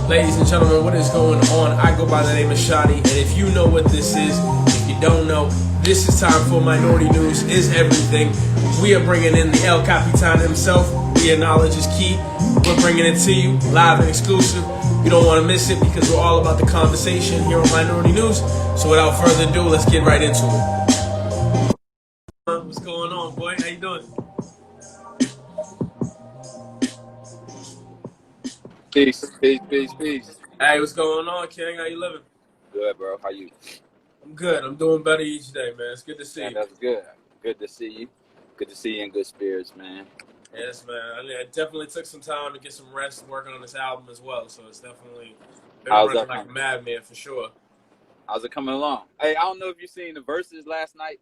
Ladies and gentlemen, what is going on? I go by the name of Shadi, and if you know what this is, if you don't know, this is time for Minority News is Everything. We are bringing in the El Capitan himself. Your knowledge is key. We're bringing it to you live and exclusive. You don't want to miss it because we're all about the conversation here on Minority News. So without further ado, let's get right into it. What's going on, boy? How you doing? Peace, peace, peace, peace. Hey, what's going on, King? How you living? Good, bro. How you? I'm good. I'm doing better each day, man. It's good to see Man, you. that's good. Good to see you. Good to see you in good spirits, man. Yes, man. I definitely took some time to get some rest working on this album as well. So it's definitely been How's running that like a coming? madman for sure. How's it coming along? Hey, I don't know if you seen the verses last night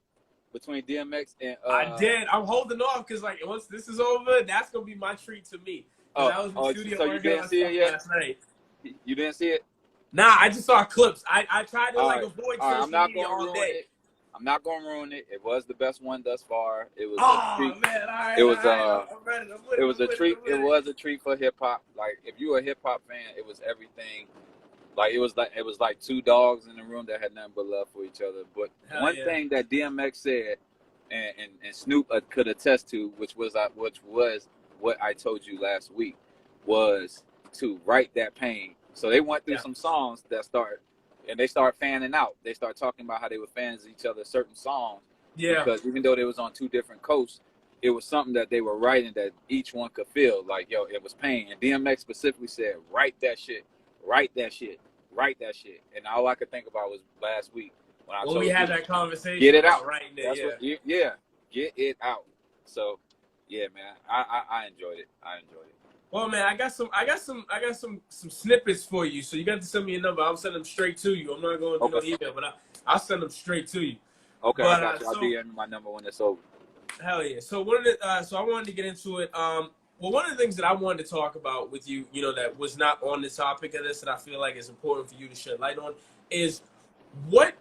between DMX and I did. I'm holding off because like once this is over, that's gonna be my treat to me. Because I was in the studio so you working didn't on see stuff it yet? last night. You didn't see it? Nah, I just saw clips. I tried to All like right. avoid All right. I'm social not media gonna all ruin day. it. I'm not gonna ruin it. It was the best one thus far. It was a Oh treat. man, all right, It all was right. I'm ready. I'm with it it. was I'm a with it. treat. I'm It with it. was a treat for hip hop. Like if you were a hip hop fan, it was everything. Like it was like two dogs in the room that had nothing but love for each other. But Hell one yeah. thing that DMX said, and Snoop could attest to, which was what I told you last week, was to write that pain. So they went through Yeah. some songs that they start fanning out. They start talking about how they were fans of each other, certain songs, Yeah. because even though they was on two different coasts, it was something that they were writing that each one could feel. Like, yo, it was pain. And DMX specifically said, write that shit. Write that shit. Write that shit. And all I could think about was last week when I Well, we told had you, that conversation get it about out. writing it. That's Yeah. yeah, get it out. So, yeah, man, I enjoyed it. I enjoyed it. Well, man, I got some snippets for you. So you got to send me a number. I'll send them straight to you. I'm not going to do Okay. no email, but I'll send them straight to you. Okay, I But got you. I'll DM my number when it's over. hell yeah. So one of the so I wanted to get into it. Well, one of the things that I wanted to talk about with you, that was not on the topic of this, that I feel like is important for you to shed light on, is what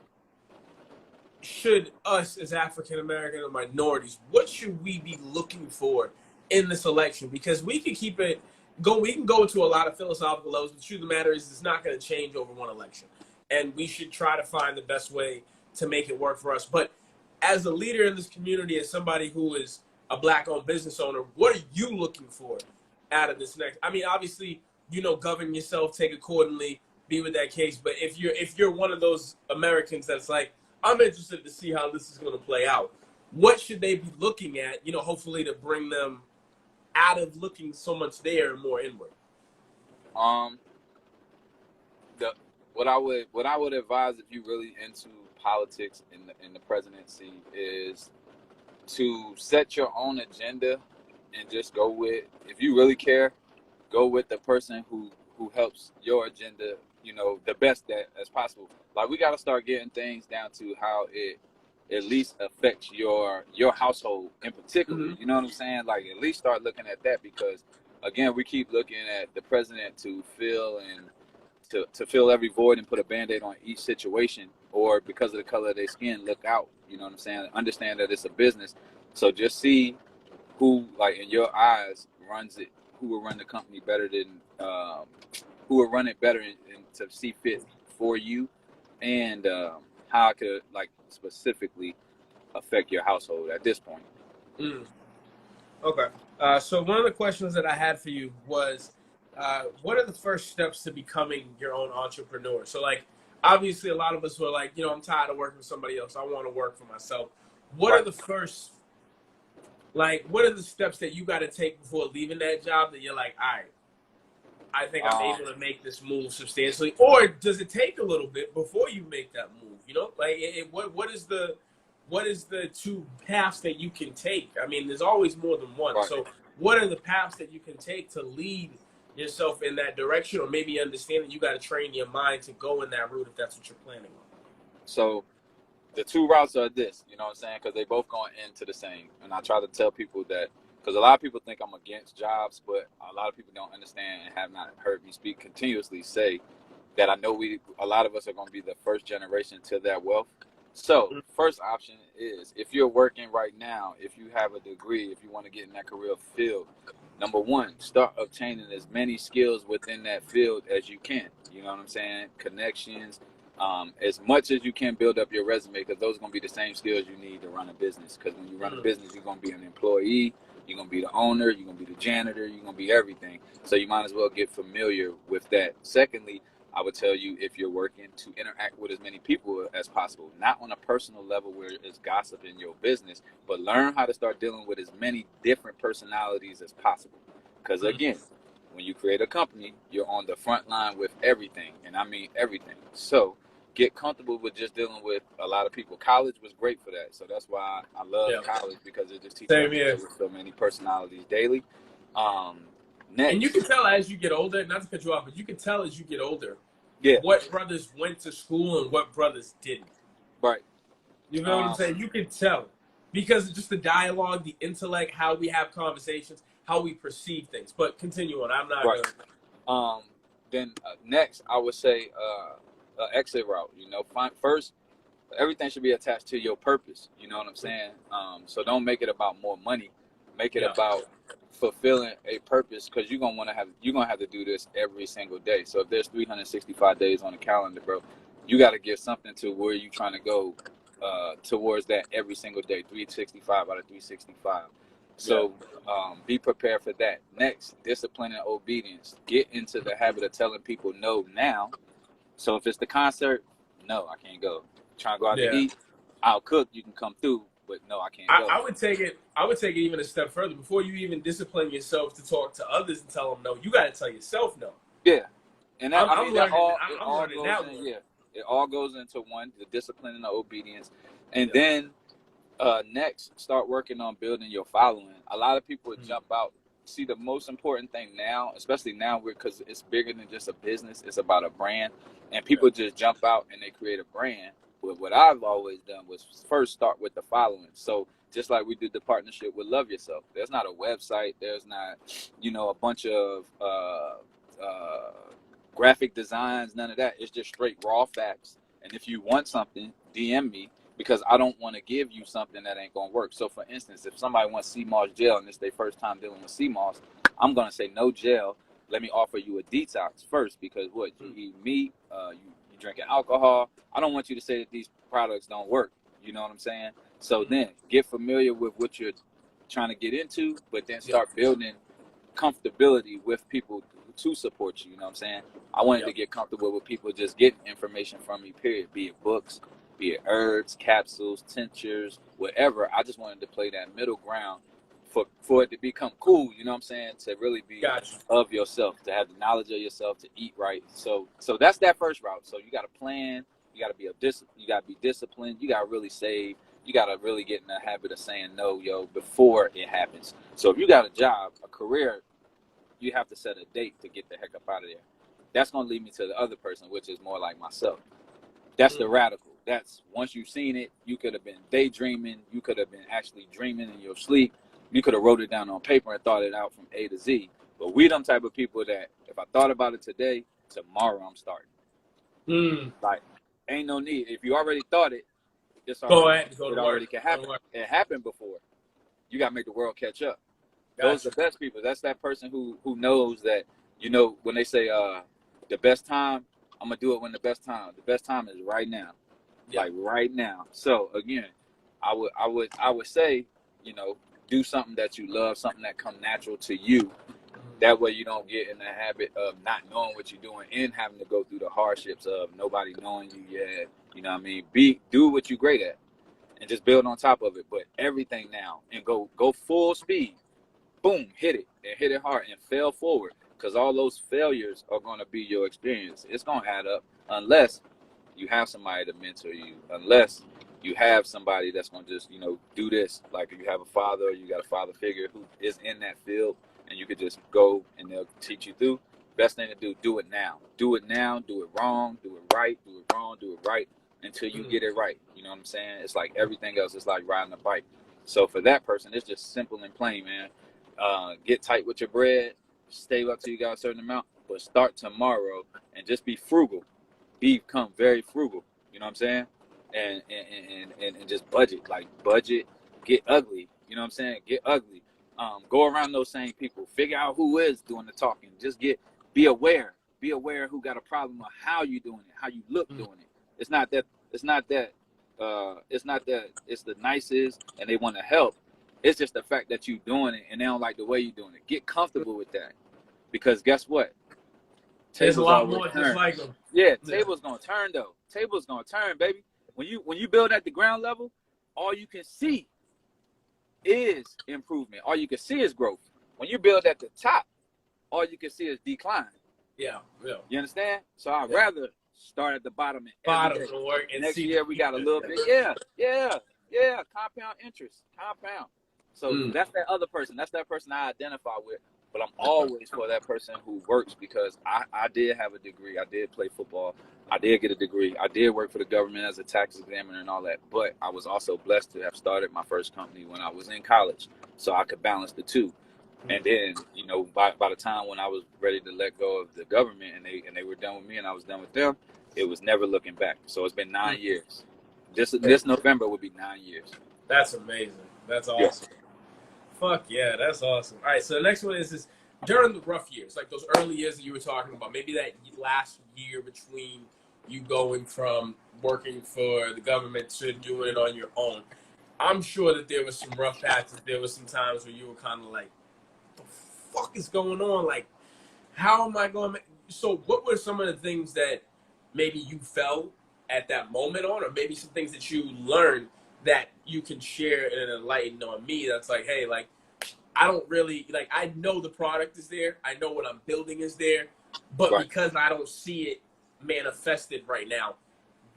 should us as African American or minorities, what should we be looking for in this election? Because we can keep it go. We can go into a lot of philosophical levels, but the truth of the matter is, it's not going to change over one election, and we should try to find the best way to make it work for us. But as a leader in this community, as somebody who is a black-owned business owner, what are you looking for out of this next? I mean, obviously, govern yourself, take accordingly, be with that case. But if you're one of those Americans that's like, I'm interested to see how this is going to play out, what should they be looking at? Hopefully to bring them out of looking so much there and more inward. Um, the what I would advise if you really into politics in the presidency is to set your own agenda and just go with, if you really care, go with the person who helps your agenda, the best that as possible. Like we got to start getting things down to how it at least affects your household in particular. Mm-hmm. You know what I'm saying? Like at least start looking at that, because again, we keep looking at the president to fill and to fill every void and put a band-aid on each situation, or because of the color of their skin, look out. You know what I'm saying? Understand that it's a business. So just see who, like in your eyes, runs it, who will run the company better than, who will run it better and to see fit for you, and how it could like specifically affect your household at this point. Mm. Okay. So one of the questions that I had for you was, what are the first steps to becoming your own entrepreneur? So, like, obviously, a lot of us were like, I'm tired of working for somebody else. I want to work for myself. What are Right. the first, what are the steps that you got to take before leaving that job that you're like, all right, I think I'm able to make this move substantially? Or does it take a little bit before you make that move? Like, what is the two paths that you can take? I mean, there's always more than one. Right. So what are the paths that you can take to lead yourself in that direction, or maybe understand that you got to train your mind to go in that route if that's what you're planning on? So the two routes are this, you know what I'm saying? Because they both going into the same. And I try to tell people that, because a lot of people think I'm against jobs, but a lot of people don't understand and have not heard me speak continuously say that I know a lot of us are going to be the first generation to that wealth. So first option is, if you're working right now, if you have a degree, if you want to get in that career field, number one, start obtaining as many skills within that field as you can. You know what I'm saying? Connections, as much as you can, build up your resume, because those are going to be the same skills you need to run a business. Because when you run a business, you're going to be an employee, you're going to be the owner, you're going to be the janitor, you're going to be everything. So you might as well get familiar with that. Secondly, I would tell you, if you're working, to interact with as many people as possible, not on a personal level where it's gossip in your business, but learn how to start dealing with as many different personalities as possible. Because again, when you create a company, you're on the front line with everything, and I mean everything. So get comfortable with just dealing with a lot of people. College was great for that, so that's why I love college, because it just teaches you to deal with so many personalities daily. Next. And you can tell as you get older, not to cut you off, but you can tell as you get older, what brothers went to school and what brothers didn't. Right. You know what I'm saying? You can tell, because it's just the dialogue, the intellect, how we have conversations, how we perceive things. But continue on. I'm not right. Then next, I would say exit route. You know, first, everything should be attached to your purpose. You know what I'm saying? So don't make it about more money. Make it about fulfilling a purpose, because you're gonna have to do this every single day. So if there's 365 days on the calendar, bro, you got to give something to where you're trying to go towards that every single day, 365 out of 365. So be prepared for that. Next, discipline and obedience. Get into the habit of telling people no now. So if it's the concert, no, I can't go. Trying to go out to eat, I'll cook. You can come through, but no, I can't go. I would take it even a step further. Before you even discipline yourself to talk to others and tell them no, you got to tell yourself no. Yeah, and that, it all goes into one, the discipline and the obedience, and then next, start working on building your following. A lot of people jump out. See, the most important thing now, especially now, because it's bigger than just a business, it's about a brand, and people just jump out and they create a brand. But what I've always done was first start with the following. So just like we did the partnership with Love Yourself, there's not a website, there's not, a bunch of graphic designs, none of that. It's just straight raw facts. And if you want something, DM me, because I don't want to give you something that ain't going to work. So for instance, if somebody wants sea moss gel and it's their first time dealing with sea moss, I'm going to say no gel. Let me offer you a detox first, because you eat meat, you drinking alcohol. I don't want you to say that these products don't work. You know what I'm saying? So then get familiar with what you're trying to get into, but then start building comfortability with people to support you. You know what I'm saying? I wanted to get comfortable with people just getting information from me, period. Be it books, be it herbs, capsules, tinctures, whatever. I just wanted to play that middle ground for it to become cool, you know what I'm saying? To really be of yourself, to have the knowledge of yourself, to eat right. So that's that first route. So you got to plan, you got to be disciplined, you got to really save, you got to really get in the habit of saying no, before it happens. So if you got a job, a career, you have to set a date to get the heck up out of there. That's going to lead me to the other person, which is more like myself. That's the radical. That's, once you've seen it, you could have been daydreaming, you could have been actually dreaming in your sleep. You could have wrote it down on paper and thought it out from A to Z. But we them type of people that if I thought about it today, tomorrow I'm starting. Like, ain't no need. If you already thought it, it already can happen. It happened before. You got to make the world catch up. Those are the best people. That's that person who knows that, when they say the best time, I'm going to do it when the best time is right now. Like right now. So again, I would say, do something that you love, something that come natural to you. That way you don't get in the habit of not knowing what you're doing and having to go through the hardships of nobody knowing you yet. You know what I mean? Do what you're great at and just build on top of it. But everything now, and go full speed. Boom, hit it and hit it hard and fail forward, because all those failures are going to be your experience. It's going to add up, unless you have somebody to mentor you, unless you have somebody that's going to just, do this. Like if you have a father, or you got a father figure who is in that field, and you could just go and they'll teach you through. Best thing to do it now. Do it now, do it wrong, do it right, do it wrong, do it right, until you get it right. You know what I'm saying? It's like everything else. It's like riding a bike. So for that person, it's just simple and plain, man. Get tight with your bread, stay up till you got a certain amount, but start tomorrow and just be frugal. Become very frugal. You know what I'm saying? And just budget, get ugly. You know what I'm saying? Get ugly. Go around those same people. Figure out who is doing the talking. Just be aware. Be aware who got a problem or how you doing it, how you look doing it. It's not that it's the nicest and they want to help. It's just the fact that you doing it and they don't like the way you doing it. Get comfortable with that, because guess what? There's a Tables lot always more turn. just like them. Yeah, tables gonna turn though. Tables gonna turn, baby. When you build at the ground level, all you can see is improvement. All you can see is growth. When you build at the top, all you can see is decline. Yeah. You understand? So I'd rather start at the bottom and Bottom to work and next see year we got a little bit. Yeah. Compound interest. Compound. So that's that other person. That's that person I identify with. But I'm always for that person who works, because I did have a degree. I did play football. I did get a degree. I did work for the government as a tax examiner and all that. But I was also blessed to have started my first company when I was in college, so I could balance the two. And then, by the time when I was ready to let go of the government and they were done with me and I was done with them, it was never looking back. So it's been 9 years. This November would be 9 years. That's amazing. That's awesome. Yeah. Fuck yeah, that's awesome. All right, so the next one is during the rough years, like those early years that you were talking about, maybe that last year between you going from working for the government to doing it on your own. I'm sure that there was some rough patches. There was some times where you were kind of like, what the fuck is going on? Like, how am I going to make... So what were some of the things that maybe you felt at that moment on, or maybe some things that you learned that you can share and enlighten on me? That's like, hey, like, I don't really, like, I know the product is there. I know what I'm building is there. But because I don't see it manifested right now,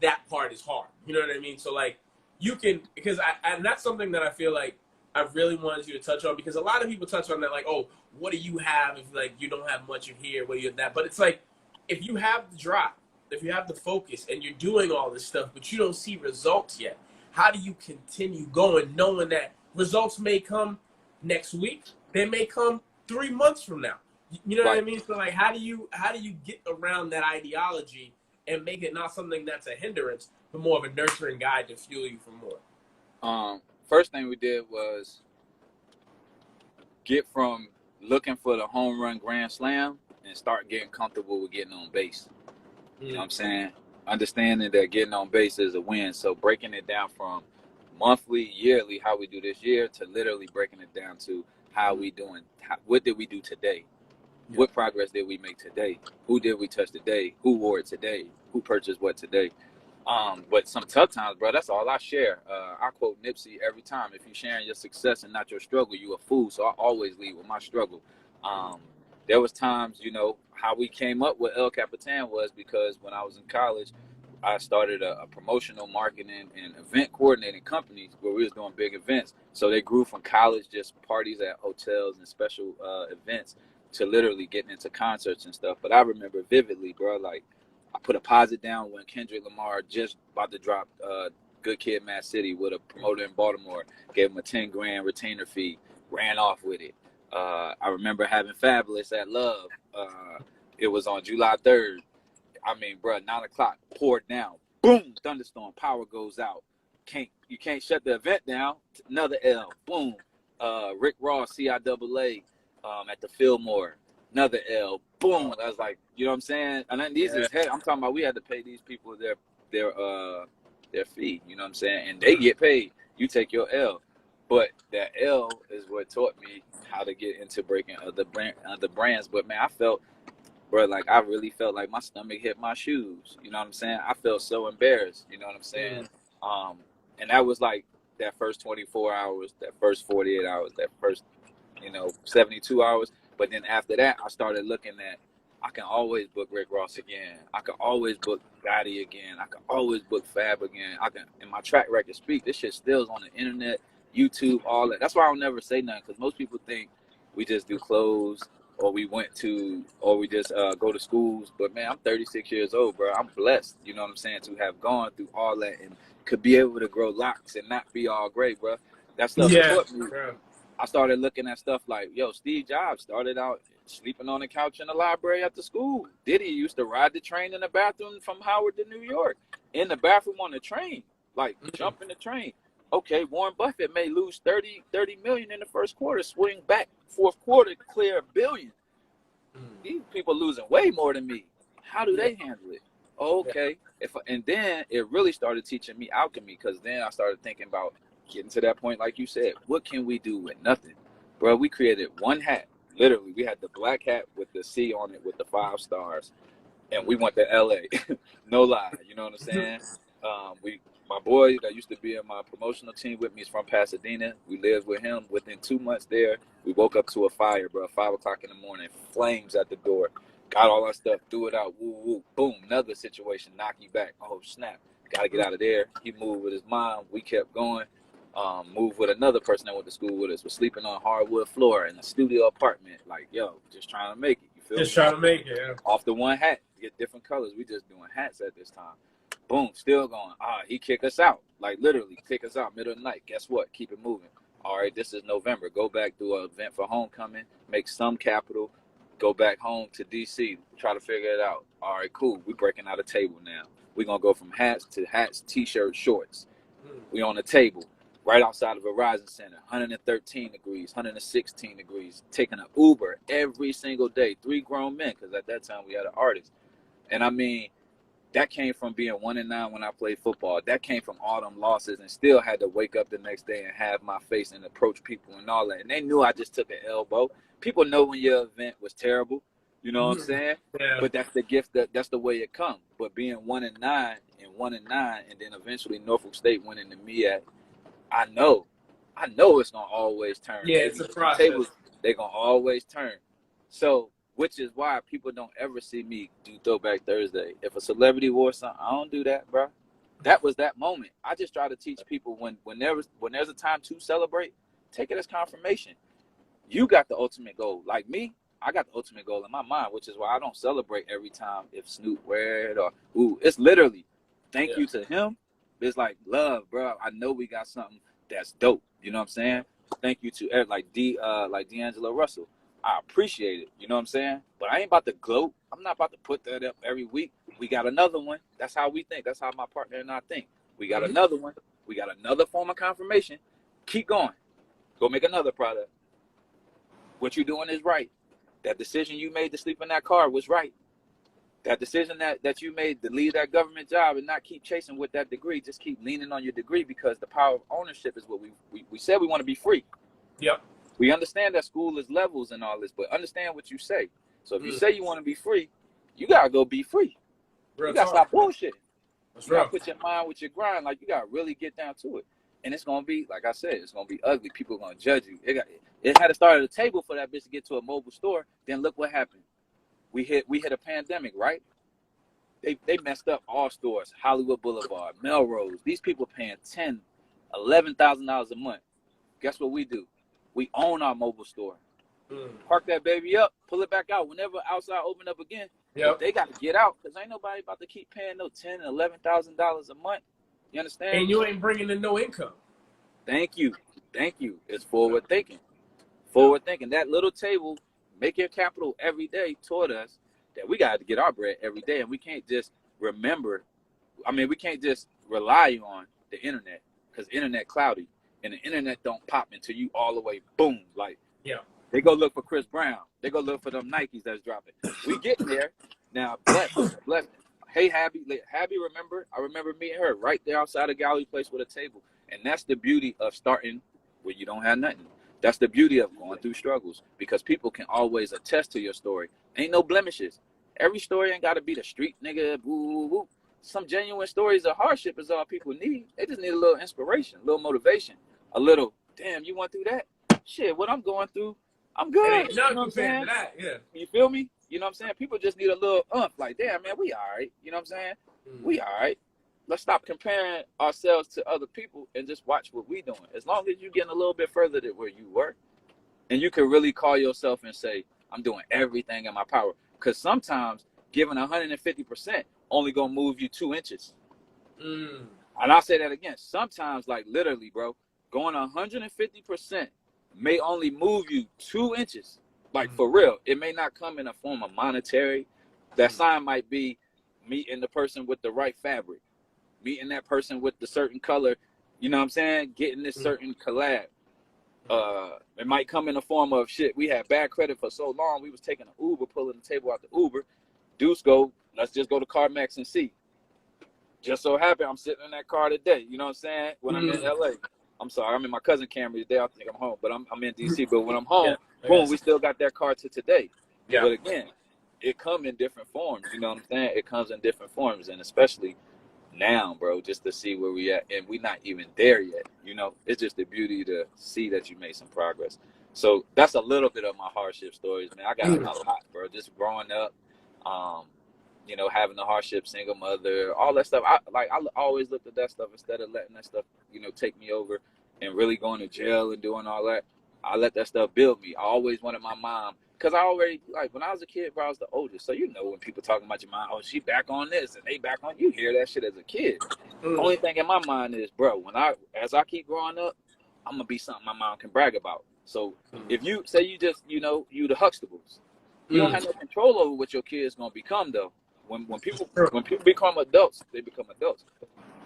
that part is hard. You know what I mean? So, like, you can, because and that's something that I feel like I really wanted you to touch on, because a lot of people touch on that, like, oh, what do you have if, like, you don't have much in here, what do you have that? But it's like, if you have the drive, if you have the focus, and you're doing all this stuff, but you don't see results yet, how do you continue going knowing that results may come next week, they may come 3 months from now? You know what I mean? So, like, how do you get around that ideology and make it not something that's a hindrance, but more of a nurturing guide to fuel you for more? First thing we did was get from looking for the home run grand slam and start getting comfortable with getting on base. You know what I'm saying? Understanding that getting on base is a win. So breaking it down from monthly, yearly, how we do this year, to literally breaking it down to how we doing, what did we do today? Yeah. What progress did we make today? Who did we touch today? Who wore it today? Who purchased what today? But some tough times, bro, that's all I share. I quote Nipsey every time: if you're sharing your success and not your struggle, you a fool. So I always lead with my struggle. There was times, how we came up with El Capitan was because when I was in college, I started a promotional marketing and event coordinating company where we was doing big events. So they grew from college, just parties at hotels and special events, to literally getting into concerts and stuff. But I remember vividly, bro, like, I put a deposit down when Kendrick Lamar just about to drop Good Kid, Mad City with a promoter in Baltimore. Gave him a 10 grand retainer fee, ran off with it. I remember having Fabulous at Love. It was on July 3rd. I mean, bro, 9 o'clock, poured down. Boom, thunderstorm, power goes out. You can't shut the event down. Another L. Boom. Rick Ross, CIAA at the Fillmore. Another L. Boom. I was like, you know what I'm saying? And then these is head. I'm talking about we had to pay these people their fee. You know what I'm saying? And they get paid. You take your L. But that L is what taught me how to get into breaking other brands. But man, I felt, bro, like I really felt like my stomach hit my shoes. You know what I'm saying? I felt so embarrassed. You know what I'm saying? And that was like that first 24 hours, that first 48 hours, that first 72 hours. But then after that, I started looking at, I can always book Rick Ross again. I can always book Gotti again. I can always book Fab again. And my track record speak. This shit still is on the internet, YouTube, all that. That's why I don't never say nothing, because most people think we just do clothes, or we just go to schools. But man, I'm 36 years old, bro. I'm blessed, you know what I'm saying, to have gone through all that and could be able to grow locks and not be all gray, bro. That stuff taught me. Bro. I started looking at stuff like, Steve Jobs started out sleeping on the couch in the library after school. Diddy used to ride the train in the bathroom from Howard to New York, in the bathroom on the train, like jump in the train. Okay, Warren Buffett may lose 30 million in the first quarter, swing back fourth quarter, clear $1 billion. These people losing way more than me. How do Yeah. they handle it? Okay. And then it really started teaching me alchemy, because then I started thinking about getting to that point, like you said, what can we do with nothing? Bro, we created one hat. Literally, we had the black hat with the C on it with the 5 stars, and we went to LA. No lie, you know what I'm saying? My boy that used to be in my promotional team with me is from Pasadena. We lived with him. Within 2 months there, we woke up to a fire, bro. 5 o'clock in the morning, flames at the door. Got all our stuff, threw it out. Woo woo, boom. Another situation, knock you back. Oh snap! Got to get out of there. He moved with his mom. We kept going. Moved with another person that went to school with us. Was sleeping on hardwood floor in a studio apartment. Like, yo, just trying to make it. You feel me? Just trying to make it. Yeah. Off the one hat, get different colors. We just doing hats at this time. Boom, still going. He kick us out. Like literally kick us out middle of the night. Guess what? Keep it moving. All right, this is November. Go back, do an event for homecoming, make some capital, go back home to DC, try to figure it out. All right, cool. We breaking out a table now. We're gonna go from hats, t-shirts, shorts. We on the table right outside of Verizon Center, 113 degrees, 116 degrees, taking an Uber every single day. 3 grown men, because at that time we had an artist. And I mean, that came from being 1-9 when I played football. That came from all them losses, and still had to wake up the next day and have my face and approach people and all that. And they knew I just took an elbow. People know when your event was terrible. You know what I'm saying? Yeah. But that's the gift. That's the way it comes. But being 1-9 and 1-9, and then eventually Norfolk State winning the M.N.I.E, I know it's gonna always turn. Yeah, it's a process. They're gonna always turn. So, which is why people don't ever see me do Throwback Thursday. If a celebrity wore something, I don't do that, bro. That was that moment. I just try to teach people when there's a time to celebrate, take it as confirmation. You got the ultimate goal. Like me, I got the ultimate goal in my mind, which is why I don't celebrate every time if Snoop wear it or it's literally thank you to him. It's like love, bro. I know we got something that's dope. You know what I'm saying? Thank you to like D'Angelo Russell. I appreciate it. You know what I'm saying? But I ain't about to gloat. I'm not about to put that up every week. We got another one. That's how we think. That's how my partner and I think. We got another one. We got another form of confirmation. Keep going. Go make another product. What you're doing is right. That decision you made to sleep in that car was right. That decision that you made to leave that government job and not keep chasing with that degree, just keep leaning on your degree, because the power of ownership is what we said. We want to be free. Yep. We understand that school is levels and all this, but understand what you say. So if you say you want to be free, you gotta go be free. You gotta stop bullshitting. You gotta put your mind with your grind. Like, you gotta really get down to it. And it's gonna be, like I said, it's gonna be ugly. People are gonna judge you. It had to start at a table for that bitch to get to a mobile store. Then look what happened. We hit a pandemic, right? They messed up all stores, Hollywood Boulevard, Melrose. These people paying $10,000, $11,000 a month. Guess what we do? We own our mobile store. Park that baby up, pull it back out whenever outside open up again. Yep. They got to get out, because ain't nobody about to keep paying no $10,000 and $11,000 a month. You understand? And you ain't bringing in no income. Thank you. It's forward thinking. Forward thinking. That little table, make your capital every day, taught us that we got to get our bread every day, and we can't just we can't just rely on the internet, because internet cloudy, and the internet don't pop until you all the way boom. Like, they go look for Chris Brown. They go look for them Nikes that's dropping. We getting there now. Bless. Hey, Habby, I remember meeting her right there outside of Gallery Place with a table, and that's the beauty of starting where you don't have nothing. That's the beauty of going through struggles, because people can always attest to your story. Ain't no blemishes. Every story ain't got to be the street nigga. Boo, boo. Some genuine stories of hardship is all people need. They just need a little inspiration, a little motivation, a little, damn, you went through that? Shit, what I'm going through, I'm good. It ain't you know what I'm compared saying? to that, yeah. You feel me? You know what I'm saying? People just need a little like, damn, man, we all right. You know what I'm saying? We all right. Let's stop comparing ourselves to other people and just watch what we doing. As long as you're getting a little bit further than where you were, and you can really call yourself and say, I'm doing everything in my power. Because sometimes giving 150% only gonna move you 2 inches. And I'll say that again. Sometimes, like literally, bro, going 150% may only move you 2 inches. Like, for real. It may not come in a form of monetary. That sign might be meeting the person with the right fabric, meeting that person with the certain color, You know what I'm saying? Getting this certain collab. It might come in the form of shit. We had bad credit for so long. We was taking an Uber, pulling the table out the Uber. Deuce go, let's just go to CarMax and see. Just so happened I'm sitting in that car today. You know what I'm saying? When I'm in LA. I'm sorry, I'm in my cousin Camry today. I think I'm home, but I'm in DC. But when I'm home, boom, we still got that car to today. Yeah. But again, it come in different forms. You know what I'm saying? It comes in different forms, and especially now, bro, just to see where we at, and we're not even there yet. You know, it's just the beauty to see that you made some progress. So that's a little bit of my hardship stories, man. I got a lot, bro. Just growing up, you know, having the hardship, single mother, all that stuff. I always looked at that stuff instead of letting that stuff, you know, take me over and really going to jail and doing all that. I let that stuff build me. I always wanted my mom, because I already, like, when I was a kid, bro, I was the oldest. So, you know, when people talking about your mom, oh, she back on this and they back on, you hear that shit as a kid. Only thing in my mind is, bro, as I keep growing up, I'm going to be something my mom can brag about. So if you say you just, you know, you the Huxtables, you don't have no control over what your kid's going to become, though. When people become adults, they become adults.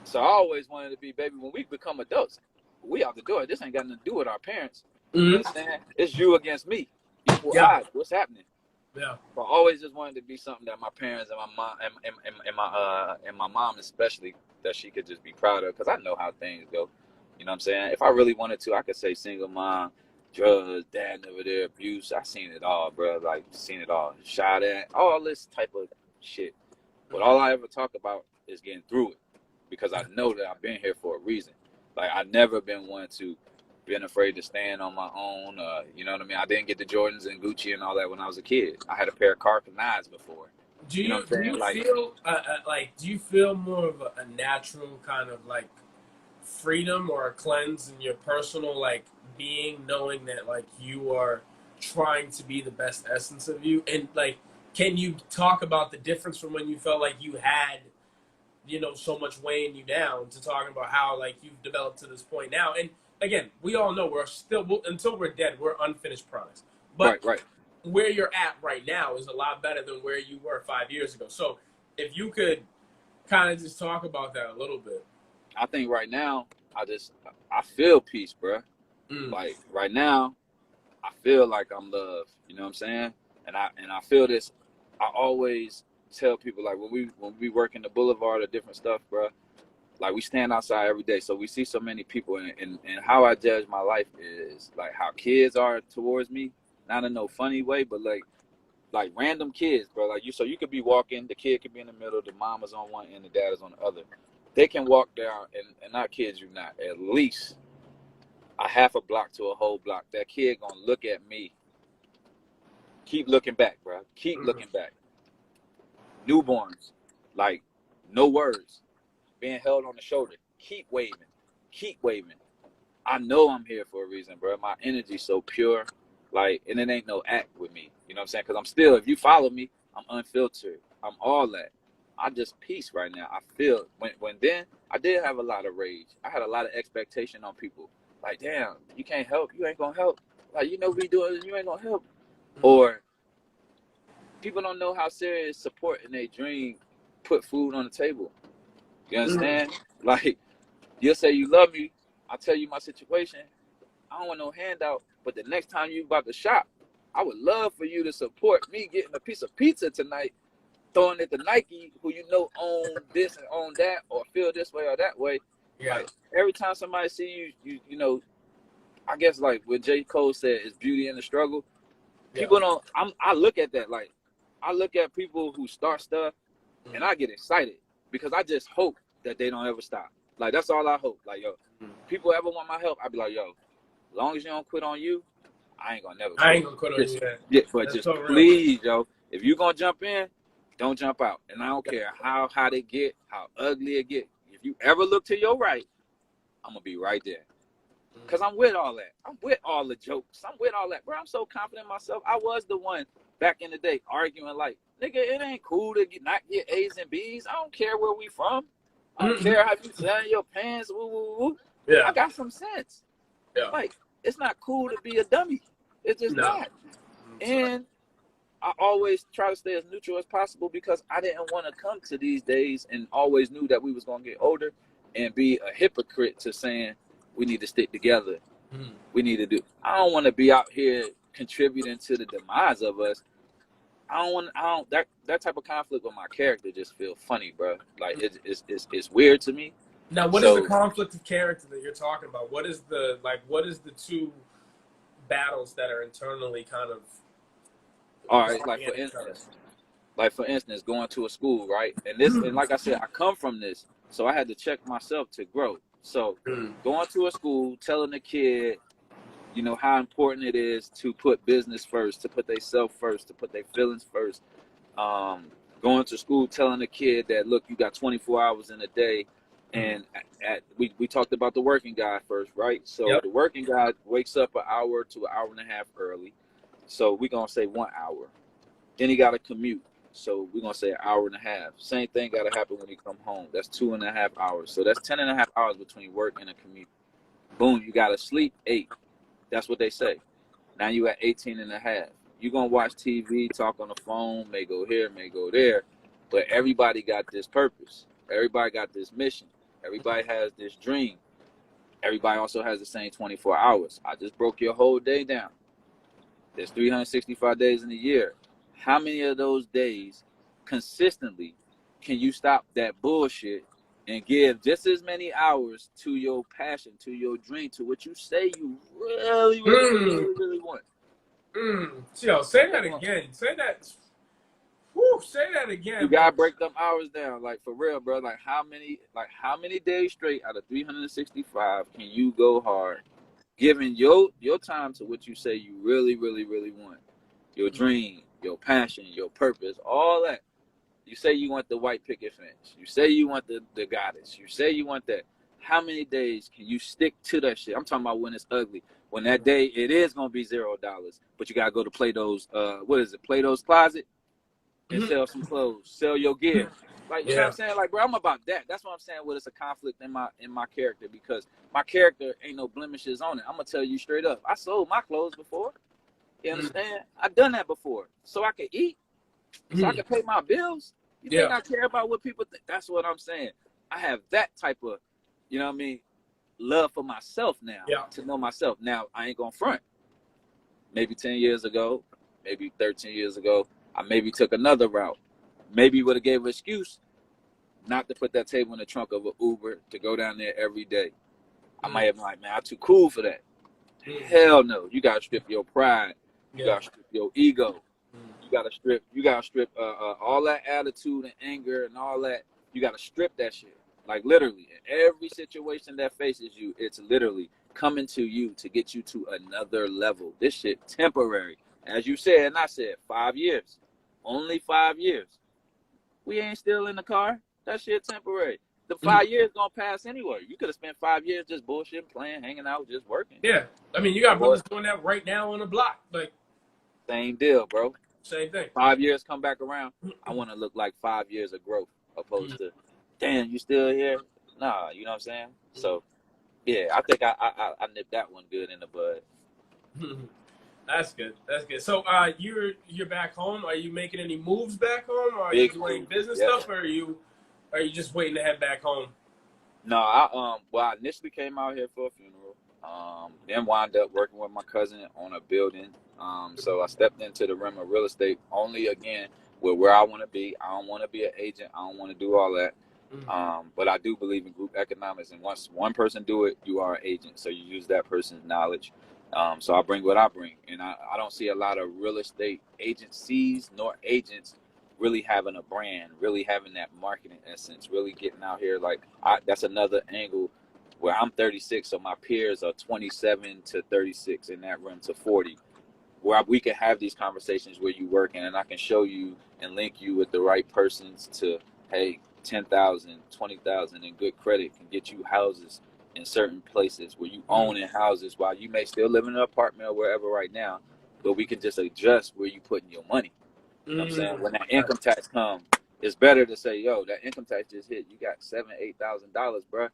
So I always wanted to be, baby, when we become adults, we out the door. This ain't got nothing to do with our parents. You understand? It's you against me. Equal odds. What's happening? Yeah. So I always just wanted to be something that my parents and my mom and my mom especially, that she could just be proud of, because I know how things go. You know what I'm saying? If I really wanted to, I could say single mom, drugs, dad never there, abuse. I seen it all, bro. Like, seen it all. Shot at, all this type of shit. But all I ever talk about is getting through it, because I know that I've been here for a reason. Like, I've never been one to been afraid to stand on my own. You know what I mean? I didn't get the Jordans and Gucci and all that when I was a kid. I had a pair of Carpet 9s before. Do you feel more of a natural kind of like freedom or a cleanse in your personal like being, knowing that like you are trying to be the best essence of you? And like, can you talk about the difference from when you felt like you had, you know, so much weighing you down, to talking about how like you've developed to this point now? And again, we all know we're still, until we're dead, we're unfinished products. But right. Where you're at right now is a lot better than where you were 5 years ago. So if you could kind of just talk about that a little bit. I think right now, I feel peace, bro. Like right now, I feel like I'm loved. You know what I'm saying? And I feel this. I always tell people, like, when we work in the boulevard or different stuff, bro, like, we stand outside every day, so we see so many people, and how I judge my life is like how kids are towards me, not in no funny way, but like random kids, bro. Like, you could be walking, the kid could be in the middle, the mom is on one end, the dad is on the other. They can walk down, and I kid you not, at least a half a block to a whole block. That kid gonna look at me. Keep looking back, bro. Keep looking back. Newborns, like, no words, being held on the shoulder. Keep waving. Keep waving. I know I'm here for a reason, bro. My energy's so pure, like, and it ain't no act with me. You know what I'm saying? Because I'm still, if you follow me, I'm unfiltered. I'm all that. I just peace right now. I feel when then I did have a lot of rage. I had a lot of expectation on people. Like, damn, you can't help. You ain't gonna help. Like, you know we doing, you ain't gonna help. Or people don't know how serious support in their dream put food on the table. You understand? Like, you'll say you love me. I'll tell you my situation. I don't want no handout. But the next time you about to shop, I would love for you to support me getting a piece of pizza tonight, throwing it to Nike, who you know own this and own that, or feel this way or that way. Yeah. Like, every time somebody see you know, I guess like what J. Cole said, is beauty in the struggle. People don't. I look at that, like, I look at people who start stuff, and I get excited, because I just hope that they don't ever stop. Like, that's all I hope. Like, yo, people ever want my help, I'd be like, yo, as long as you don't quit on you, I ain't gonna never quit. I ain't gonna quit on you. Yeah, but that's just so please, yo, if you gonna jump in, don't jump out. And I don't care how they get, how ugly it get. If you ever look to your right, I'm gonna be right there. Because I'm with all that. I'm with all the jokes. I'm with all that. Bro, I'm so confident in myself. I was the one back in the day arguing like, nigga, it ain't cool to not get A's and B's. I don't care where we from. I don't care how you sell your pants. Woo, woo, woo. Yeah. I got some sense. Yeah. Like, it's not cool to be a dummy. It's just not. And I always try to stay as neutral as possible, because I didn't want to come to these days and always knew that we was going to get older and be a hypocrite to saying we need to stick together. Mm. We need to do. I don't want to be out here contributing to the demise of us. That type of conflict with my character just feel funny, bro. Like it's weird to me. Now, what is the So, conflict of character that you're talking about? What is the two battles that are internally kind of all right, fighting at each other? like for instance, going to a school, right? And like I said, I come from this, so I had to check myself to grow. So, going to a school, telling the kid, you know, how important it is to put business first, to put their self first, to put their feelings first. Going to school, telling the kid that, look, you got 24 hours in a day. And we talked about the working guy first, right? So the working guy wakes up an hour to an hour and a half early. So we're going to say 1 hour. Then he got to commute. So we're going to say an hour and a half. Same thing got to happen when he come home. That's 2.5 hours. So that's 10.5 hours between work and a commute. Boom, you got to sleep 8. That's what they say. Now you at 18.5. You're going to watch TV, talk on the phone, may go here, may go there. But everybody got this purpose. Everybody got this mission. Everybody has this dream. Everybody also has the same 24 hours. I just broke your whole day down. There's 365 days in a year. How many of those days consistently can you stop that bullshit and give just as many hours to your passion, to your dream, to what you say you really want? Yo, say that again. Say that. Woo, say that again. You gotta break them hours down, like for real, bro. Like how many days straight out of 365 can you go hard, giving your time to what you say you really want, your dream, your passion, your purpose, all that. You say you want the white picket fence. You say you want the goddess. You say you want that. How many days can you stick to that shit? I'm talking about when it's ugly. When that day it is gonna be $0, but you gotta go to Plato's Plato's closet and sell some clothes, sell your gear. Like, you know what I'm saying? Like, bro, I'm about that. That's what I'm saying. It's a conflict in my character, because my character ain't no blemishes on it. I'm gonna tell you straight up. I sold my clothes before. You understand? I done that before, so I could eat, so I could pay my bills. You think I care about what people think? That's what I'm saying. I have that type of, you know what I mean, love for myself now, to know myself. Now, I ain't gonna front. Maybe 10 years ago, maybe 13 years ago, I maybe took another route. Maybe would have gave an excuse not to put that table in the trunk of an Uber to go down there every day. I might have been like, man, I'm too cool for that. Hell no. You gotta strip your pride. You gotta strip your ego. You gotta strip all that attitude and anger and all that. You gotta strip that shit. Like, literally, in every situation that faces you, it's literally coming to you to get you to another level. This shit temporary. As you said, and I said, 5 years. Only 5 years. We ain't still in the car. That shit temporary. The 5 years gonna pass anyway. You could have spent 5 years just bullshit, playing, hanging out, just working. Yeah, I mean, you got brothers doing that right now on the block. Like, same deal, bro. Same thing. 5 years come back around. I want to look like 5 years of growth, opposed to, damn, you still here? Nah, you know what I'm saying? So, yeah, I think I nipped that one good in the bud. That's good. That's good. So, you're back home. Are you making any moves back home, or are Big you doing move. business stuff, or are you just waiting to head back home? No, I initially came out here for a funeral. Then wound up working with my cousin on a building. So I stepped into the realm of real estate only, again, with where I want to be. I don't want to be an agent. I don't want to do all that. But I do believe in group economics, and once one person do it, you are an agent. So you use that person's knowledge. So I bring what I bring, and I don't see a lot of real estate agencies nor agents really having a brand, really having that marketing essence, really getting out here. Like, that's another angle where I'm 36, so my peers are 27 to 36 in that room to 40, where we can have these conversations where you working, and I can show you and link you with the right persons to, hey, 10,000, 20,000 in good credit can get you houses in certain places where you own in houses, while you may still live in an apartment or wherever right now, but we can just adjust where you putting your money. You know what I'm saying? When that income tax comes, it's better to say, yo, that income tax just hit. You got $7,000-$8,000, bro.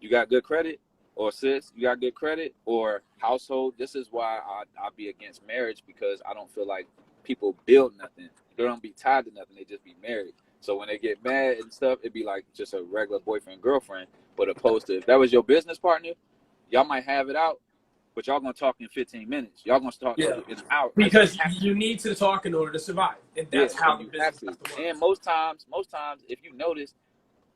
You got good credit? Or sis, you got good credit? Or household? This is why I be against marriage, because I don't feel like people build nothing. They don't be tied to nothing. They just be married. So when they get mad and stuff, it'd be like just a regular boyfriend girlfriend. But opposed to if that was your business partner, y'all might have it out, but y'all gonna talk in 15 minutes. Y'all gonna start Yeah. in an hour because you Because have to. you need to talk in order to survive, and Yeah, that's how and the you have business to. has to work. And most times, if you notice,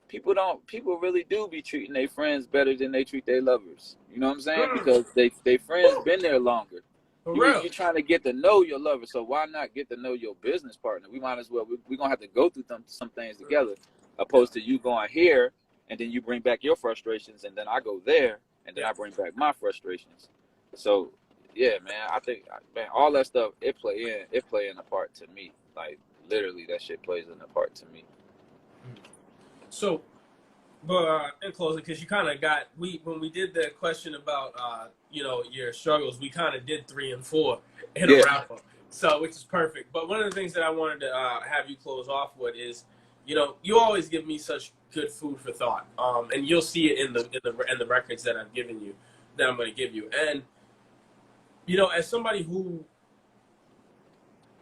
people really do be treating their friends better than they treat their lovers. You know what I'm saying? Because they friends been there longer. For real. You're trying to get to know your lover, so why not get to know your business partner? We might as well. We're gonna have to go through some things together, opposed to you going here and then you bring back your frustrations, and then I go there and then I bring back my frustrations. So yeah, man, I think man, all that stuff it play in a part to me. Like literally, that shit plays in a part to me. So, but in closing, because you kind of got when we did the question about your struggles, we kind of did 3 and 4 in a Yeah, wrap up. So, which is perfect. But one of the things that I wanted to have you close off with is, you always give me such good food for thought, and you'll see it in the records that I've given you, that I'm going to give you, and as somebody who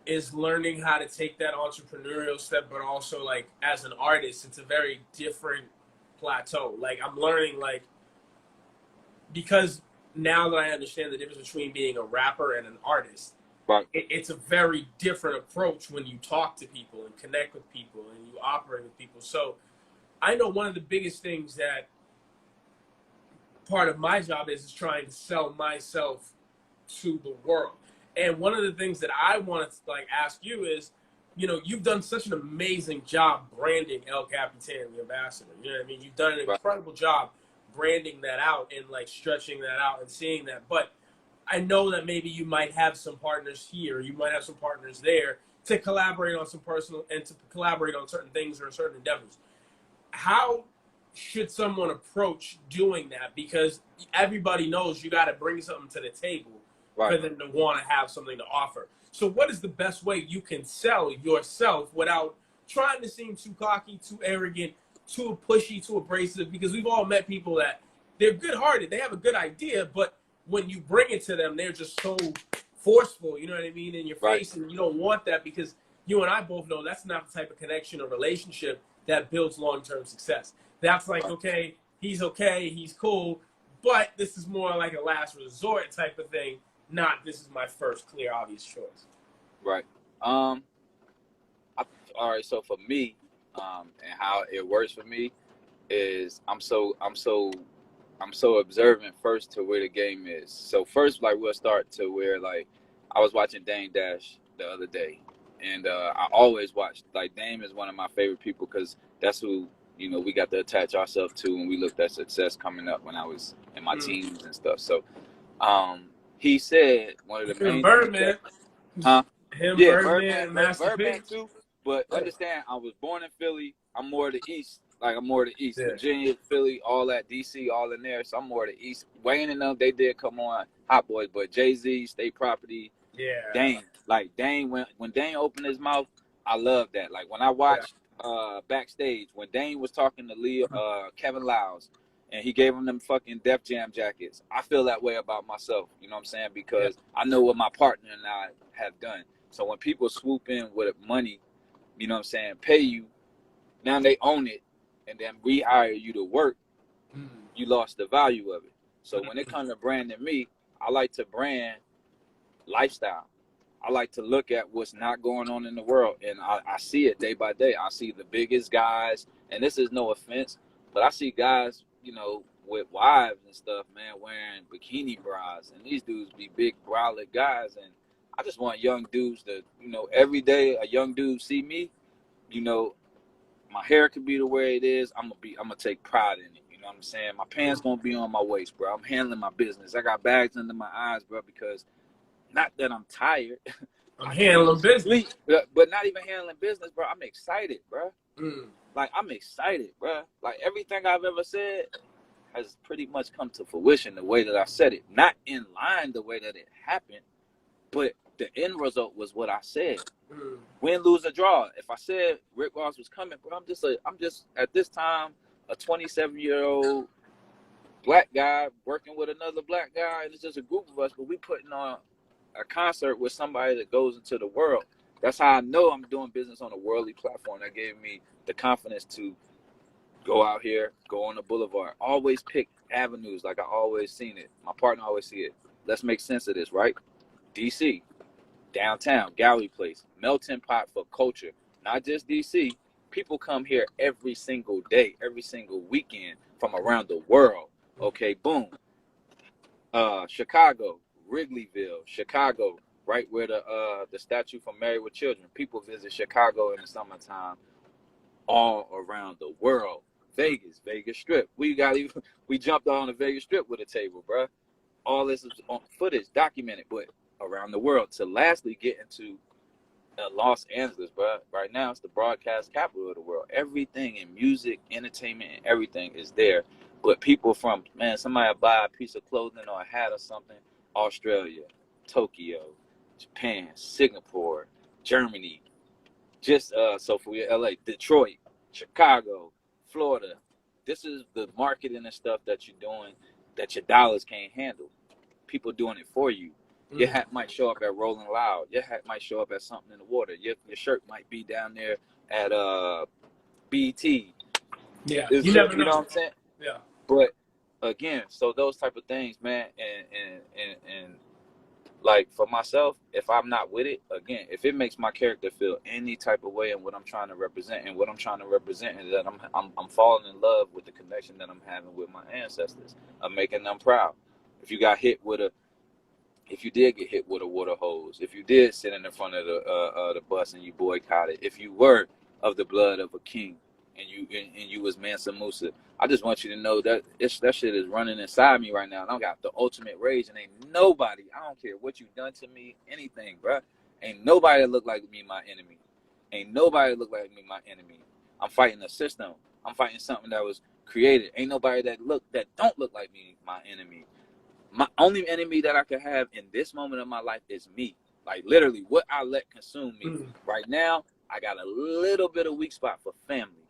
is learning how to take that entrepreneurial step, but also like as an artist, it's a very different plateau. Like I'm learning, like, because now that I understand the difference between being a rapper and an artist, but it's a very different approach when you talk to people and connect with people and you operate with people. So I know one of the biggest things that part of my job is trying to sell myself to the world. And one of the things that I want to ask you is, you've done such an amazing job branding El Capitan, the ambassador. You know what I mean? You've done an right, incredible job branding that out and like stretching that out and seeing that. But I know that maybe you might have some partners here, you might have some partners there to collaborate on some personal and to collaborate on certain things or certain endeavors. How should someone approach doing that? Because everybody knows you got to bring something to the table for right. them to want to have something to offer. So, what is the best way you can sell yourself without trying to seem too cocky, too arrogant, too pushy, too abrasive? Because we've all met people that they're good-hearted, they have a good idea, but when you bring it to them, they're just so forceful. You know what I mean, in your Right. face, and you don't want that because you and I both know that's not the type of connection or relationship that builds long-term success. That's like, okay, he's cool, but this is more like a last resort type of thing, not this is my first clear, obvious choice. Right. Um. All right. So for me, and how it works for me is I'm so observant first to where the game is. So first, like we'll start to where like I was watching Dame Dash the other day, and I always watch like Dame is one of my favorite people because that's who we got to attach ourselves to when we looked at success coming up when I was in my teens and stuff. So he said one of the Him main things that, Birdman, huh? him Yeah, Birdman, and Master P. Birdman too. But Yeah. understand, I was born in Philly. I'm more of the East. Like I'm more of the East. Yeah. Virginia, Philly, all that, DC, all in there. So I'm more of the East. Wayne and them, they did come on Hot Boys, but Jay-Z, State Property, Yeah. Dane. Like Dane, when Dane opened his mouth, I love that. Like when I watched backstage when Dane was talking to Kevin Lyles and he gave him them fucking Def Jam jackets. I feel that way about myself, you know what I'm saying? Because I know what my partner and I have done. So when people swoop in with money, you know what I'm saying, pay you, now they own it, and then rehire you to work, you lost the value of it. So when it comes to branding me, I like to brand lifestyle. I like to look at what's not going on in the world, and I see it day by day. I see the biggest guys, and this is no offense, but I see guys, with wives and stuff, man, wearing bikini bras, and these dudes be big, brolic guys, and I just want young dudes to, every day a young dude see me, my hair could be the way it is. I'm gonna take pride in it. You know what I'm saying? My pants gonna be on my waist, bro. I'm handling my business. I got bags under my eyes, bro, because not that I'm tired. I'm I can't handling even business. sleep, but not even handling business, bro. I'm excited, bro. Like I'm excited, bro. Like everything I've ever said has pretty much come to fruition the way that I said it. Not in line the way that it happened, but the end result was what I said. Win, lose, or draw. If I said Rick Ross was coming, bro, I'm just at this time a 27-year-old black guy working with another black guy, and it's just a group of us, but we putting on a concert with somebody that goes into the world. That's how I know I'm doing business on a worldly platform. That gave me the confidence to go out here, go on the boulevard. Always pick avenues like I always seen it. My partner always see it. Let's make sense of this, right? DC, downtown, Gallery Place, melting pot for culture. Not just DC. People come here every single day, every single weekend from around the world. Okay, boom. Chicago, Wrigleyville, Chicago, right where the statue from Married with Children. People visit Chicago in the summertime all around the world. Vegas, Vegas Strip. We jumped on the Vegas Strip with a table, bro. All this is on footage, documented, but around the world. To lastly get into Los Angeles, bro. Right now, it's the broadcast capital of the world. Everything in music, entertainment, and everything is there. But people from, man, somebody buy a piece of clothing or a hat or something, Australia, Tokyo, Japan, Singapore, Germany, just so for LA, Detroit, Chicago, Florida. This is the marketing and stuff that you're doing that your dollars can't handle. People doing it for you. Your hat might show up at Rolling Loud. Your hat might show up at something in the water. Your shirt might be down there at BT. Yeah, you never know. You know what I'm saying? Yeah. But again, so those type of things, man, and like for myself, if I'm not with it, again, if it makes my character feel any type of way in what I'm trying to represent, and what I'm trying to represent is that I'm falling in love with the connection that I'm having with my ancestors. I'm making them proud. If you did get hit with a water hose, if you did sit in the front of the bus and you boycotted, if you were of the blood of a king and you was Mansa Musa, I just want you to know that that shit is running inside me right now. And I got the ultimate rage, and ain't nobody, I don't care what you've done to me, anything, bro. Ain't nobody that look like me my enemy. Ain't nobody that look like me my enemy. I'm fighting a system. I'm fighting something that was created. Ain't nobody that don't look like me my enemy. My only enemy that I could have in this moment of my life is me. Like literally what I let consume me. Right now, I got a little bit of weak spot for family.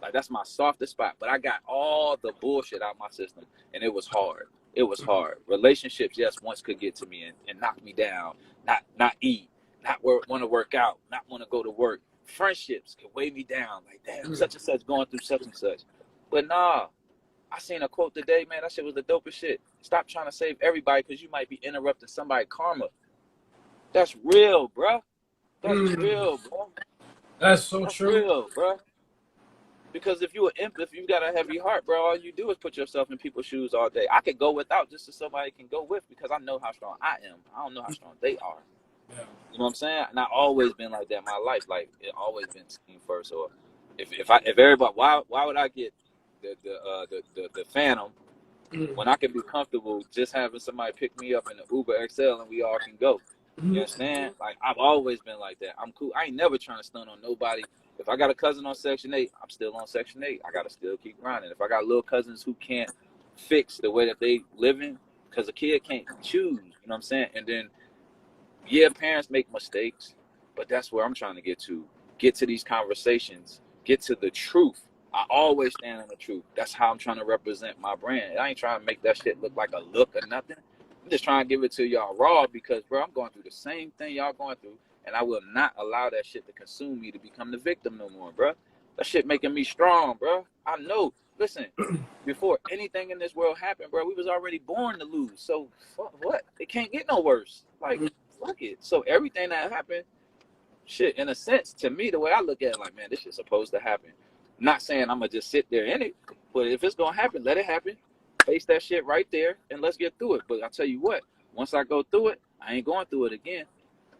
Like that's my softest spot. But I got all the bullshit out of my system. And it was hard. It was hard. Relationships, yes, once could get to me and knock me down. Not eat. Not want to work out. Not want to go to work. Friendships could weigh me down. Like, damn, such and such going through such and such. But nah. I seen a quote today, man. That shit was the dopest shit. Stop trying to save everybody because you might be interrupting somebody's karma. That's real, bro. That's real, bro. That's so true. Real, bro. Because if you got a heavy heart, bro, all you do is put yourself in people's shoes all day. I could go without just so somebody can go with because I know how strong I am. I don't know how strong they are. Yeah. You know what I'm saying? And I've always been like that in my life. Like it always been team first. Or if everybody, why would I get the Phantom when I can be comfortable just having somebody pick me up in the Uber XL and we all can go. You understand? Like I've always been like that. I'm cool. I ain't never trying to stun on nobody. If I got a cousin on Section 8, I'm still on Section 8. I gotta still keep grinding. If I got little cousins who can't fix the way that they living, because a kid can't choose, you know what I'm saying? And then yeah, parents make mistakes, but that's where I'm trying to get to. Get to these conversations, get to the truth. I always stand on the truth. That's how I'm trying to represent my brand. I ain't trying to make that shit look like a look or nothing. I'm just trying to give it to y'all raw because, bro, I'm going through the same thing y'all going through, and I will not allow that shit to consume me to become the victim no more, bro. That shit making me strong, bro. I know. Listen, before anything in this world happened, bro, we was already born to lose. So, what? It can't get no worse. Like, fuck it. So everything that happened, shit, in a sense, to me, the way I look at it, like, man, this shit's supposed to happen. Not saying I'm gonna just sit there in it, but if it's gonna happen, let it happen. Face that shit right there, and let's get through it. But I tell you what, once I go through it, I ain't going through it again.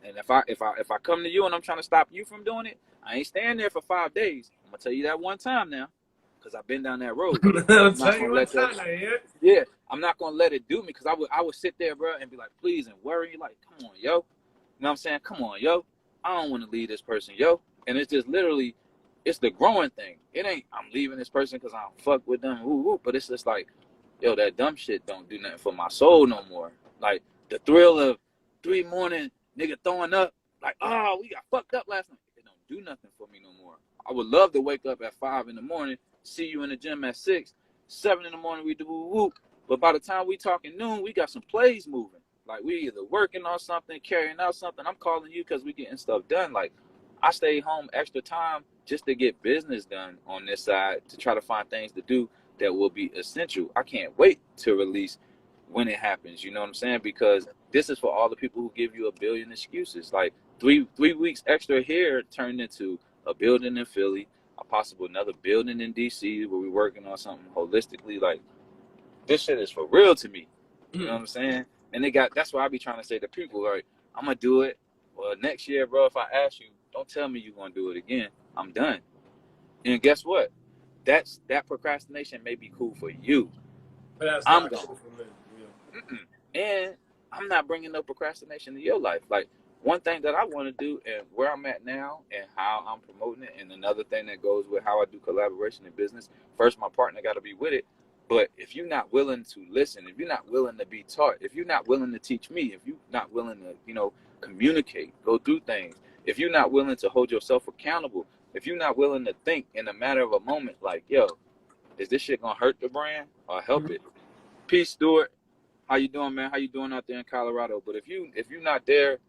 And if I come to you and I'm trying to stop you from doing it, I ain't staying there for 5 days. I'm gonna tell you that one time now, because I've been down that road. I'll tell you one time. Yeah, I'm not gonna let it do me, because I would sit there, bro, and be like, please, and worry, like, come on, yo. You know what I'm saying? Come on, yo. I don't want to leave this person, yo. And it's just literally. It's the growing thing. It ain't I'm leaving this person because I don't fuck with them. But it's just like, yo, that dumb shit don't do nothing for my soul no more. Like the thrill of 3 morning nigga throwing up, like, oh, we got fucked up last night. It don't do nothing for me no more. I would love to wake up at 5 in the morning, see you in the gym at 6, 7 in the morning we do whoop. But by the time we talking noon, we got some plays moving. Like, we either working on something, carrying out something. I'm calling you because we getting stuff done. Like, I stayed home extra time just to get business done on this side, to try to find things to do that will be essential. I can't wait to release when it happens. You know what I'm saying? Because this is for all the people who give you a billion excuses. Like, three weeks extra here turned into a building in Philly, a possible another building in DC where we're working on something holistically. Like, this shit is for real to me. You know what I'm saying? And that's why I be trying to say to people, like, I'm gonna do it. Well, next year, bro, if I ask you, don't tell me you're gonna do it again. I'm done. And guess what? That procrastination may be cool for you. But that's I'm not gone. cool for me. And I'm not bringing no procrastination to your life. Like, one thing that I want to do and where I'm at now and how I'm promoting it, and another thing that goes with how I do collaboration in business, first, my partner got to be with it. But if you're not willing to listen, if you're not willing to be taught, if you're not willing to teach me, if you're not willing to, communicate, go through things, if you're not willing to hold yourself accountable, if you're not willing to think in a matter of a moment, like, yo, is this shit gonna hurt the brand or help it? Peace, Stuart. How you doing, man? How you doing out there in Colorado? But if you're not there,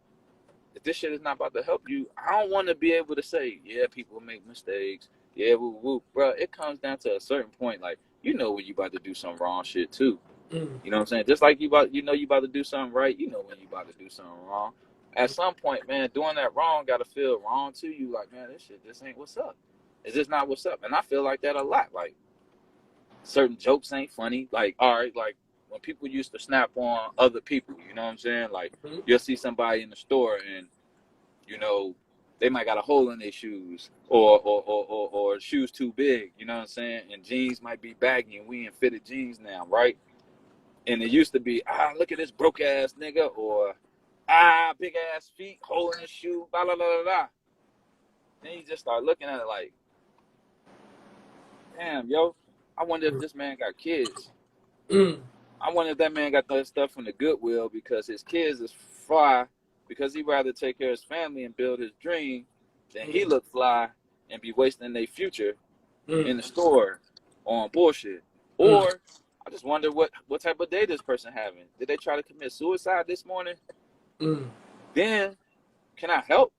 if this shit is not about to help you, I don't want to be able to say, yeah, people make mistakes. Yeah, woo woo, bro. It comes down to a certain point, like, when you about to do some wrong shit too. You know what I'm saying? Just like you about to do something right. You know when you about to do something wrong. At some point, man, doing that wrong gotta feel wrong to you. Like, man, this ain't what's up. Is this not what's up? And I feel like that a lot. Like, certain jokes ain't funny. Like, all right, like when people used to snap on other people, you know what I'm saying? Like, you'll see somebody in the store and, they might got a hole in their shoes or shoes too big, you know what I'm saying? And jeans might be baggy and we in fitted jeans now, right? And it used to be, look at this broke ass nigga, or big ass feet, hole in his shoe, blah, blah, blah, blah, blah. Then you just start looking at it like, damn, yo, I wonder if this man got kids. I wonder if that man got that stuff from the Goodwill because his kids is fly, because he'd rather take care of his family and build his dream than he look fly and be wasting their future in the store on bullshit. Or I just wonder what type of day this person having. Did they try to commit suicide this morning? Then, can I help?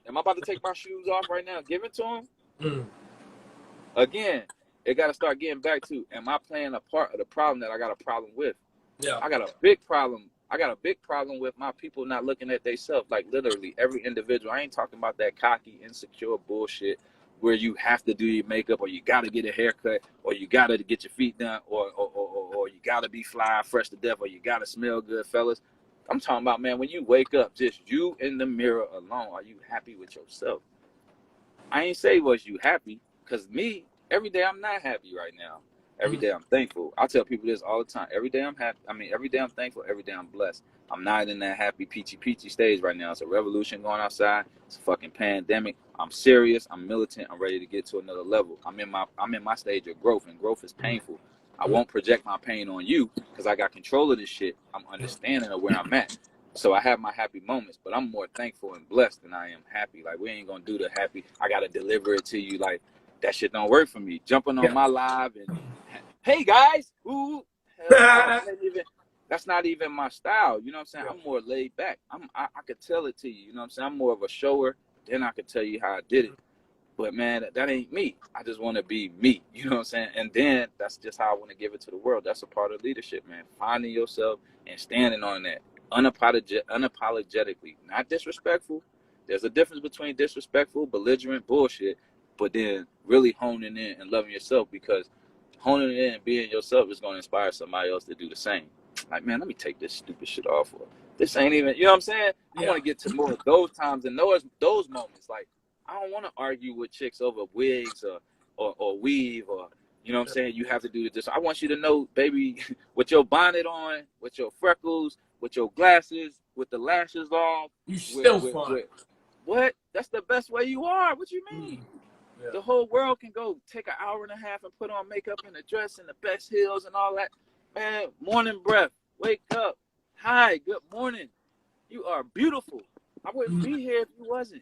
Am I about to take my shoes off right now, give it to him? Again, it got to start getting back to, am I playing a part of the problem that I got a problem with? Yeah. I got a big problem. I got a big problem with my people not looking at themselves. Like, literally, every individual. I ain't talking about that cocky, insecure bullshit where you have to do your makeup, or you got to get a haircut, or you got to get your feet done, or you got to be fly, fresh to death, or you got to smell good, fellas. I'm talking about, man, when you wake up, just you in the mirror alone, are you happy with yourself? I ain't say was you happy, because me, every day I'm not happy right now. Every day I'm thankful. I tell people this all the time. Every day I'm happy. Every day I'm thankful. Every day I'm blessed. I'm not in that happy, peachy stage right now. It's a revolution going outside. It's a fucking pandemic. I'm serious. I'm militant. I'm ready to get to another level. I'm in my stage of growth, and growth is painful. I won't project my pain on you because I got control of this shit. I'm understanding of where I'm at. So I have my happy moments, but I'm more thankful and blessed than I am happy. Like, we ain't gonna do the happy. I gotta deliver it to you. Like, that shit don't work for me. Jumping on my live and, hey guys, ooh, hell no, that's not even my style. You know what I'm saying? I'm more laid back. I could tell it to you. You know what I'm saying? I'm more of a shower. Then I could tell you how I did it. But man, that ain't me. I just want to be me. You know what I'm saying? And then that's just how I want to give it to the world. That's a part of leadership, man. Finding yourself and standing on that unapologetically, not disrespectful. There's a difference between disrespectful, belligerent bullshit, but then really honing in and loving yourself, because honing in and being yourself is going to inspire somebody else to do the same. Like, man, let me take this stupid shit off. Or this ain't even, you know what I'm saying? I want to get to more of those times and those moments. Like, I don't want to argue with chicks over wigs or weave, or, you know what I'm saying? You have to do this. I want you to know, baby, with your bonnet on, with your freckles, with your glasses, with the lashes off. You still fine. What? That's the best way you are. What you mean? The whole world can go take an hour and a half and put on makeup and a dress and the best heels and all that. Man, morning breath. Wake up. Hi, good morning. You are beautiful. I wouldn't be here if you wasn't.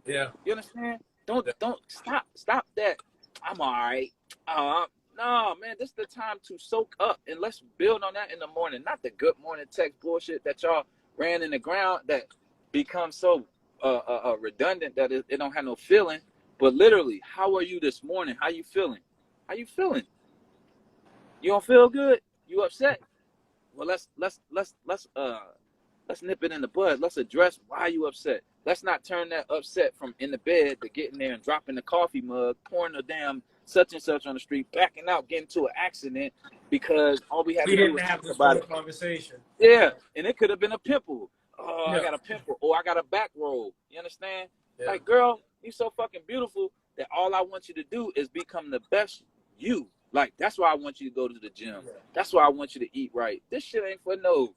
Yeah. You understand? Don't stop that. I'm all right. No, No, man, this is the time to soak up, and let's build on that in the morning. Not the good morning text bullshit that y'all ran in the ground that becomes so redundant that it don't have no feeling. But literally, how are you this morning? How you feeling? How you feeling? You don't feel good? You upset? Well, let's nip it in the bud. Let's address why you upset. Let's not turn that upset from in the bed to getting there and dropping the coffee mug, pouring the damn such and such on the street, backing out, getting to an accident because all we had We to do didn't was have talk this about full it. conversation. Yeah, and it could have been a pimple. Oh, I Yeah. got a pimple. Oh, I got a back roll. You understand? Yeah. Like, girl, you so fucking beautiful that all I want you to do is become the best you. Like, that's why I want you to go to the gym. Yeah. That's why I want you to eat right. This shit ain't for no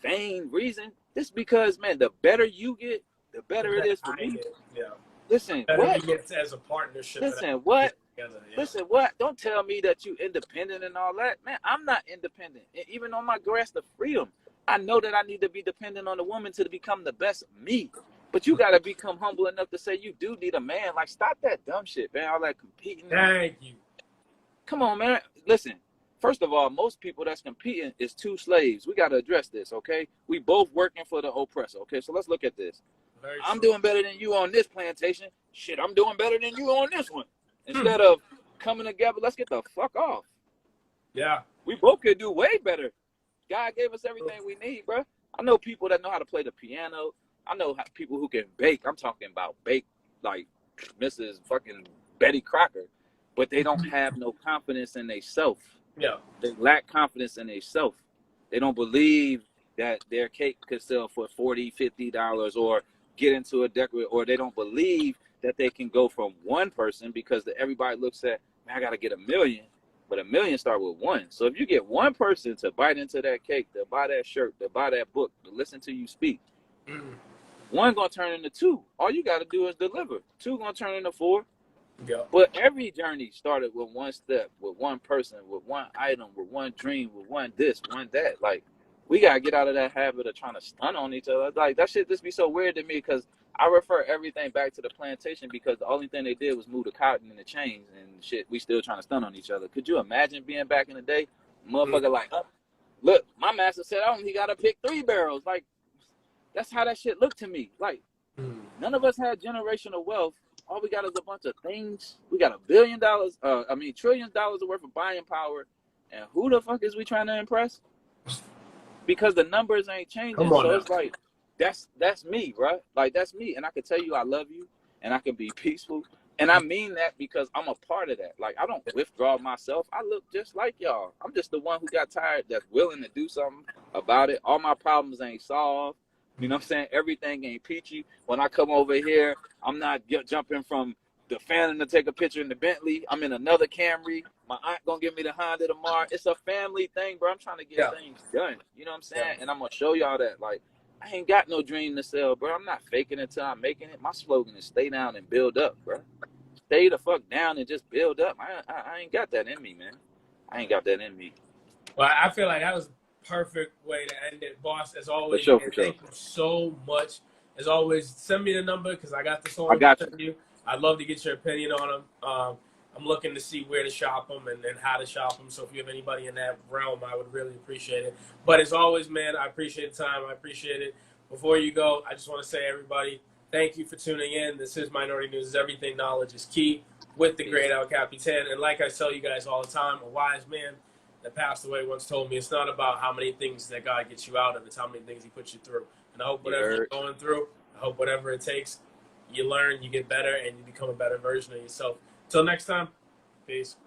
vain reason. This because, man, the better you get, the better it is for me. Yeah. Listen, Better what? we get as a partnership. Listen, what? Together, yeah. Listen, what? Don't tell me that you independent and all that. Man, I'm not independent. And even on my grasp of freedom, I know that I need to be dependent on the woman to become the best me. But you got to become humble enough to say you do need a man. Like, stop that dumb shit, man. All that competing. Thank you. Come on, man. Listen, first of all, most people that's competing is two slaves. We got to address this, okay? We both working for the oppressor, okay? So let's look at this. I'm doing better than you on this plantation. Shit, I'm doing better than you on this one. Instead of coming together, let's get the fuck off. Yeah. We both could do way better. God gave us everything we need, bro. I know people that know how to play the piano. I know people who can bake. I'm talking about bake like Mrs. fucking Betty Crocker. But they don't have no confidence in themselves. Yeah. They lack confidence in themselves. They don't believe that their cake could sell for $40, $50 or get into a decorator, or they don't believe that they can go from one person because everybody looks at, man, I got to get 1 million. But 1 million start with one. So if you get one person to bite into that cake, to buy that shirt, to buy that book, to listen to you speak, one going to turn into two. All you got to do is deliver. Two going to turn into four. Yeah. But every journey started with one step, with one person, with one item, with one dream, with one this, one that. Like, we got to get out of that habit of trying to stun on each other. Like, that shit just be so weird to me because I refer everything back to the plantation because the only thing they did was move the cotton and the chains and shit. We still trying to stun on each other. Could you imagine being back in the day? Motherfucker like, look, my master said I only got to pick 3 barrels. Like, that's how that shit looked to me. Like, none of us had generational wealth. All we got is a bunch of things. We got $1 billion, trillions of dollars worth of buying power. And who the fuck is we trying to impress? Because the numbers ain't changing. So it's like, that's me, bro. Like, that's me. And I can tell you I love you and I can be peaceful. And I mean that because I'm a part of that. Like, I don't withdraw myself. I look just like y'all. I'm just the one who got tired that's willing to do something about it. All my problems ain't solved. You know what I'm saying? Everything ain't peachy. When I come over here, I'm not jumping from the Phantom to take a picture in the Bentley. I'm in another Camry. My aunt gonna give me the Honda tomorrow. It's a family thing, bro. I'm trying to get things done. You know what I'm saying? And I'm gonna show y'all that. Like, I ain't got no dream to sell, bro. I'm not faking it till I'm making it. My slogan is stay down and build up, bro. Stay the fuck down and just build up. I ain't got that in me, man. I ain't got that in me. Well, I feel like that was perfect way to end it, boss. As always, For sure. Thank you so much. As always, send me the number because I got the song. I got you. I'd love to get your opinion on them. I'm looking to see where to shop them and how to shop them. So if you have anybody in that realm, I would really appreciate it. But as always, man, I appreciate the time. I appreciate it. Before you go, I just want to say, everybody, thank you for tuning in. This is Minority News. Everything knowledge is key with the great El Capitan. And like I tell you guys all the time, a wise man that passed away once told me it's not about how many things that God gets you out of, it's how many things he puts you through. And I hope whatever you're going through, I hope whatever it takes, you learn, you get better, and you become a better version of yourself. Till next time, peace.